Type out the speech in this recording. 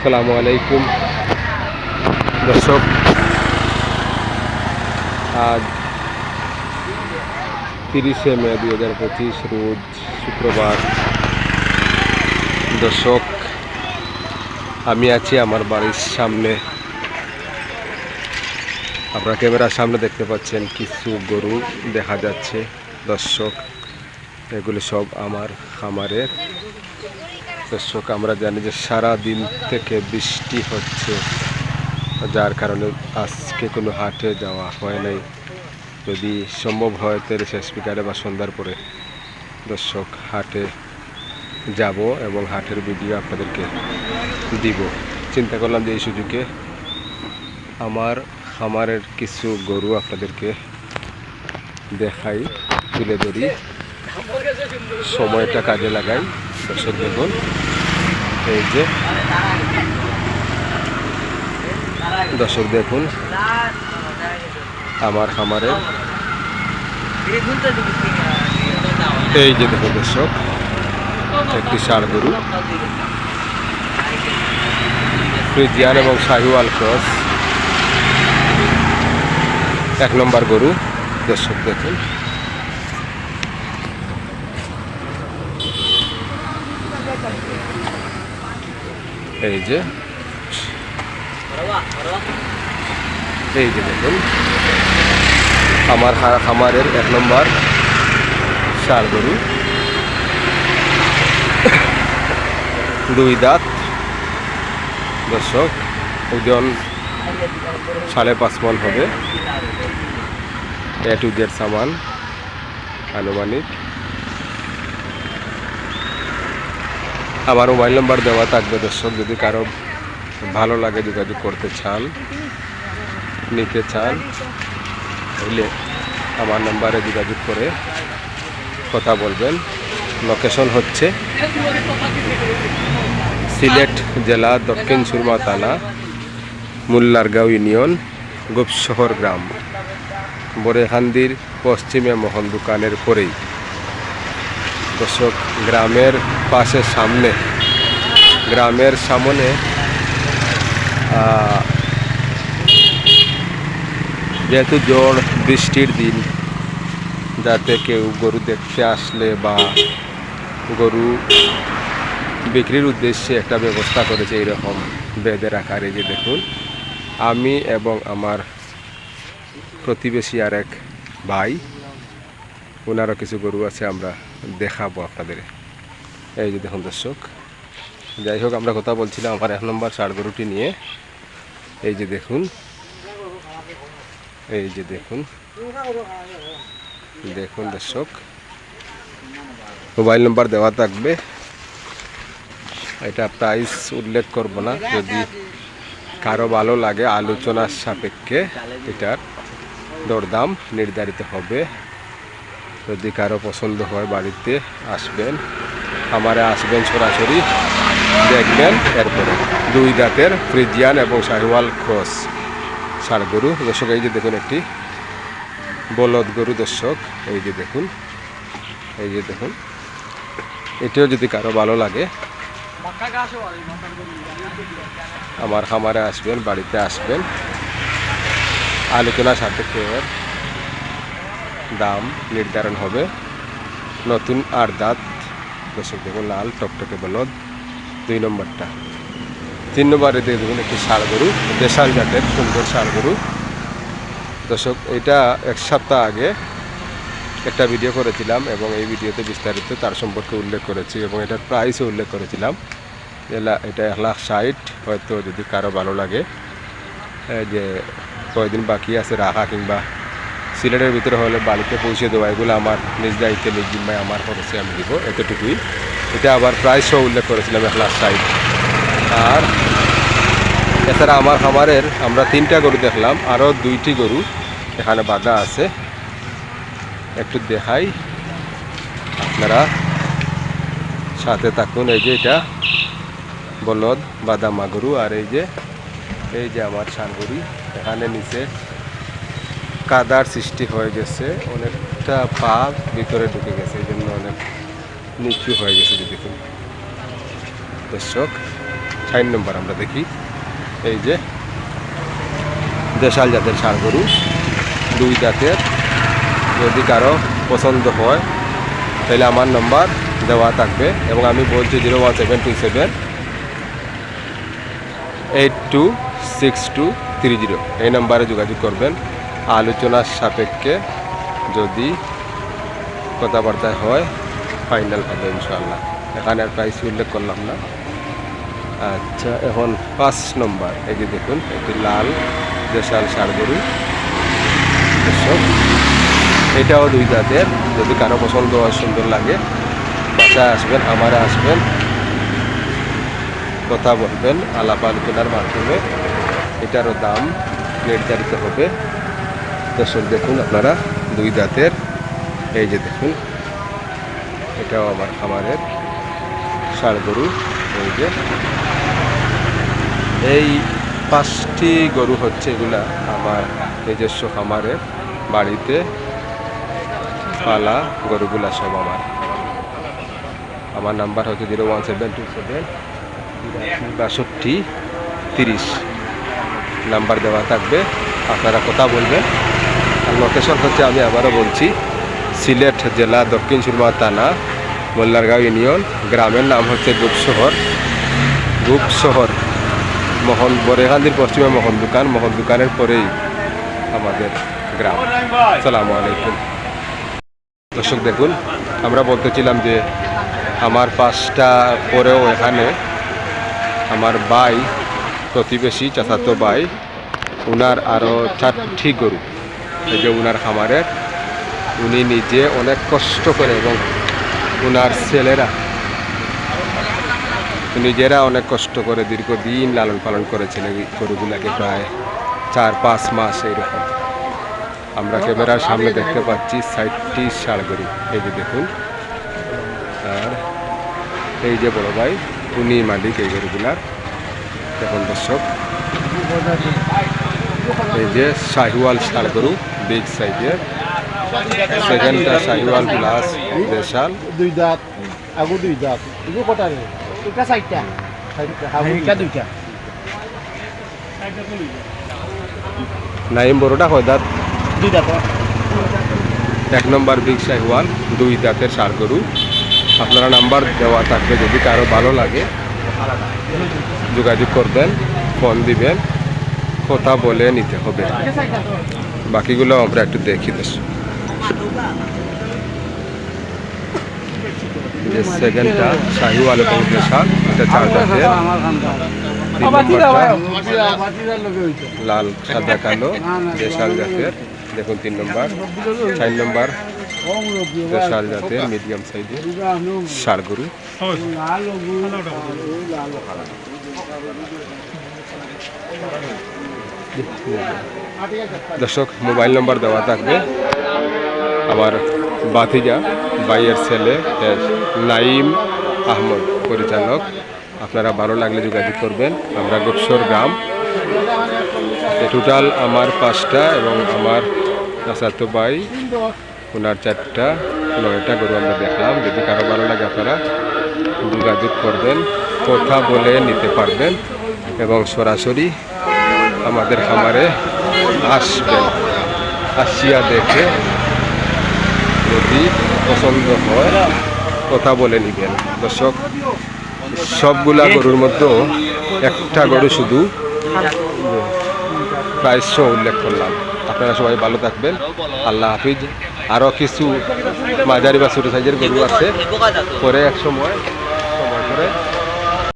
আসসালামু আলাইকুম দর্শক, আজ 30শে মে 2025 রোজ শুক্রবার। দর্শক, আমি আছি আমার বাড়ির সামনে। আপনারা ক্যামেরার সামনে দেখতে পাচ্ছেন কিছু গরু দেখা যাচ্ছে। দর্শক, এগুলো সব আমার খামারের। দর্শক, আমরা জানি যে সারা দিন থেকে বৃষ্টি হচ্ছে, যার কারণে আজকে কোনো হাটে যাওয়া হয় নাই। যদি সম্ভব হয় তাহলে শেষ বিকালে বা সন্ধ্যার পরে দর্শক হাটে যাব এবং হাটের ভিডিও আপনাদেরকে দিব। চিন্তা করলাম যে এই সুযোগে আমার খামারের কিছু গরু আপনাদেরকে দেখাই, তুলে ধরি, সময়টা কাজে লাগাই। দর্শক দেখুন, এই যে দর্শক দেখুন আমার খামারের, এই যে দেখুন দর্শক, একটি ষাঁড় গরু, ফ্রিজিয়ান এবং শাহিওয়াল ক্রস, 1 নম্বর গরু। দর্শক দেখুন, এই যে দেখুন আমার খামারের 1 নম্বর ষাঁড় গরু, 2 দাঁত। দর্শক, ওজন 5.5 মণ হবে। A to Z সামান আনুমানিক। আমার মোবাইল নাম্বার দেওয়া থাকবে দর্শক, যদি কারো ভালো লাগে যোগাযোগ করতে চান, নিতে চান, তাহলে আমার নাম্বারে যোগাযোগ করে কথা বলবেন। লোকেশন হচ্ছে সিলেট জেলা, দক্ষিণ সুরমা থানা, মুল্লারগাঁও ইউনিয়ন, গোপশহর গ্রাম, বরেহান্দির পশ্চিমে মোহন দোকানের পরেই। দর্শক, গ্রামের পাশে সামনে, গ্রামের সামনে যেহেতু ঝড় বৃষ্টির দিন, যাতে কেউ গরু দেখতে আসলে বা গরু বিক্রির উদ্দেশ্যে একটা ব্যবস্থা করেছে এইরকম বেঁধে রাখার। এই যে দেখুন, আমি এবং আমার প্রতিবেশী আর এক ভাই, ওনারও কিছু গরু আছে, আমরা দেখাবো আপনাদের। এই যে দেখুন দর্শক, যাই হোক, আমরা কথা বলছিলাম আমার 1 নম্বর ষাঁড় গরুটি নিয়ে। এই যে দেখুন, এই যে দেখুন, দেখুন দর্শক, মোবাইল নাম্বার দেওয়া থাকবে। এটা প্রাইস উল্লেখ করব না, যদি কারো ভালো লাগে আলোচনার সাপেক্ষে এটার দরদাম নির্ধারিত হবে। যদি কারো পছন্দ হয় বাড়িতে আসবেন, আমারে আসবেন, সরাসরি দেখবেন। এরপরে 2 দাঁতের ফ্রিজিয়ান এবং শাহিওয়াল ক্রস ষাঁড় গরু। দর্শক, এই যে দেখুন একটি বলদ গরু। দর্শক, এই যে দেখুন, এই যে দেখুন, এটিও যদি কারো ভালো লাগে আমার খামারে আসবেন, বাড়িতে আসবেন, আলোচনা সাপেক্ষে এর দাম নির্ধারণ হবে। নতুন 8 দাঁত। দর্শক দেখুন, লাল টকটকে বলদ, 2 নম্বরটা। 3 নম্বরে দিয়ে দেখুন একটি ষাঁড় গরু, দেশাল জাতের সুন্দর ষাঁড় গরু। দর্শক, এটা 1 সপ্তাহ আগে একটা ভিডিও করেছিলাম এবং এই ভিডিওতে বিস্তারিত তার সম্পর্কে উল্লেখ করেছি এবং এটার প্রাইসও উল্লেখ করেছিলাম। এটা 1,60,000। হয়তো যদি কারো ভালো লাগে, যে কয়েকদিন বাকি আছে রাখা, কিংবা সিলেটের ভিতরে হলে বাড়িতে পৌঁছে দেওয়া, এগুলো আমার নিজ দায়িত্বে, নিজ জিম্মায়, আমার খরচে আমি দিব, এতটুকুই। এটা আবার প্রাইসও উল্লেখ করেছিলাম 1,60,000। আর এছাড়া আমার খামারের আমরা 3টা গরু দেখলাম, আরও 2টি গরু এখানে বাঁধা আছে, একটু দেখাই, আপনারা সাথে থাকুন। এই যে এটা বলদ বাদামা গরু, আর এই যে আমার ষাঁড় গরু। এখানে নিচে কাদার সৃষ্টি হয়ে গেছে, অনেকটা পা ভিতরে ঢুকে গেছে, এই জন্য অনেক নিচু হয়ে গেছে। দেখুন দর্শক, 4 নম্বর আমরা দেখি। এই যে দেশাল জাতের ষাঁড় গরু, 2 দাঁতের। যদি কারো পছন্দ হয় তাহলে আমার নম্বর দেওয়া থাকবে এবং আমি বলছি 01727 826230 এই নম্বরে যোগাযোগ করবেন। আলোচনার সাপেক্ষে যদি কথাবার্তা হয় ফাইনাল হবে ইনশাআল্লাহ। এখানে আর প্রাইস উল্লেখ করলাম না। আচ্ছা, এখন 5 নম্বর। এই যে দেখুন, একটি লাল দেশাল ষাঁড় গরু। এটাও 2 দাঁতের। যদি কারো পছন্দ হয়, সুন্দর লাগে, বাসায় আসবেন, আমারা আসবেন, কথা বলবেন, আলাপ আলোচনার মাধ্যমে এটারও দাম নির্ধারিত হবে। দর্শক দেখুন আপনারা, 2 দাঁতের। এই যে দেখুন, এটাও আমার খামারের ষাঁড় গরু। এই যে এই 5টি গরু হচ্ছে এগুলা আমার নিজস্ব খামারের, বাড়িতে পালা গরুগুলা সব আমার নাম্বার হচ্ছে 01727 8230 নাম্বার দেওয়া থাকবে। আপনারা কথা বলবেন। আর লোকেশন হচ্ছে, আমি আবারও বলছি, সিলেট জেলা, দক্ষিণ সুরমা থানা, মোল্লারগাঁও ইউনিয়ন। গ্রামের নাম হচ্ছে গুপশহর। মোহন বরেহান্দির পশ্চিমে মোহন দোকানের পরেই আমাদের গ্রাম। আসসালামু আলাইকুম। দর্শক দেখুন, আমরা বলতেছিলাম যে আমার 5টা পরেও এখানে আমার ভাই, প্রতিবেশী চাচাতো ভাই, উনার আরও 4টি গরু। এই যে উনার খামারের, উনি নিজে অনেক কষ্ট করে এবং উনার ছেলেরা নিজেরা অনেক কষ্ট করে দীর্ঘদিন লালন পালন করেছেন এই গরুগুলাকে, প্রায় 4-5 মাস এইরকম। আমরা ক্যামেরার সামনে দেখতে পাচ্ছি 60টি ষাঁড় গরু। এই যে দেখুন, আর এই যে বড় ভাই, উনি মালিক এই গরুগুলার। দেখুন দর্শক, এই যে শাহিওয়াল ষাঁড় গরু, বিগ সাইজের। সেকেন্ডটা শাহিওয়াল প্লাস দেশাল, 2 দাঁত, আগু 2 দাঁত। এগুলো কটা রে? এটা 4টা। এটা 2টা। নাইম বড়টা কয় দাঁত? 2 দাঁত। 1 নম্বর বিগ শাহিওয়াল, 2 দাঁতের ষাঁড় গরু। আপনারা নাম্বার দেওয়া থাকবে, যদি কারো ভালো লাগে যোগাযোগ করবেন, ফোন দিবেন, কথা বলে নিতে হবে। বাকিগুলো আমরা একটু দেখি। যে সেকেন্ডটা শাহিওয়াল এবং দেশাল, এটা 4 দাঁতের। 3 নম্বরটা লাল সাদা কালো দেশাল জাতের। দেখুন 3 নম্বর। 4 নম্বর দেশাল জাতের মিডিয়াম সাইজের ষাঁড় গরু। দর্শক, মোবাইল নম্বর দেওয়া থাকবে। আমার বাতিজা ভাইয়ের ছেলে নাইম আহমদ পরিচালক। আপনারা ভালো লাগলে যোগাযোগ করবেন। আমরা গুপশহর গ্রাম। টোটাল আমার 5টা এবং আমার চাচাতো ভাই ওনার 4টা, 9টা গরু আমরা দেখলাম। যদি কারো ভালো লাগে আপনারা যোগাযোগ করবেন, কথা বলে নিতে পারবেন এবং সরাসরি আমাদের খামারে আসবেন। আসিয়া দেখে যদি পছন্দ হয় কথা বলে নিবেন। দর্শক, সবগুলা গরুর মধ্যে একটা গরু শুধু প্রাইস উল্লেখ করলাম। আপনারা সবাই ভালো থাকবেন। আল্লাহ হাফিজ। আরও কিছু মাঝারি বা ছোটো সাইজের গরু আছে, পরে এক সময় করে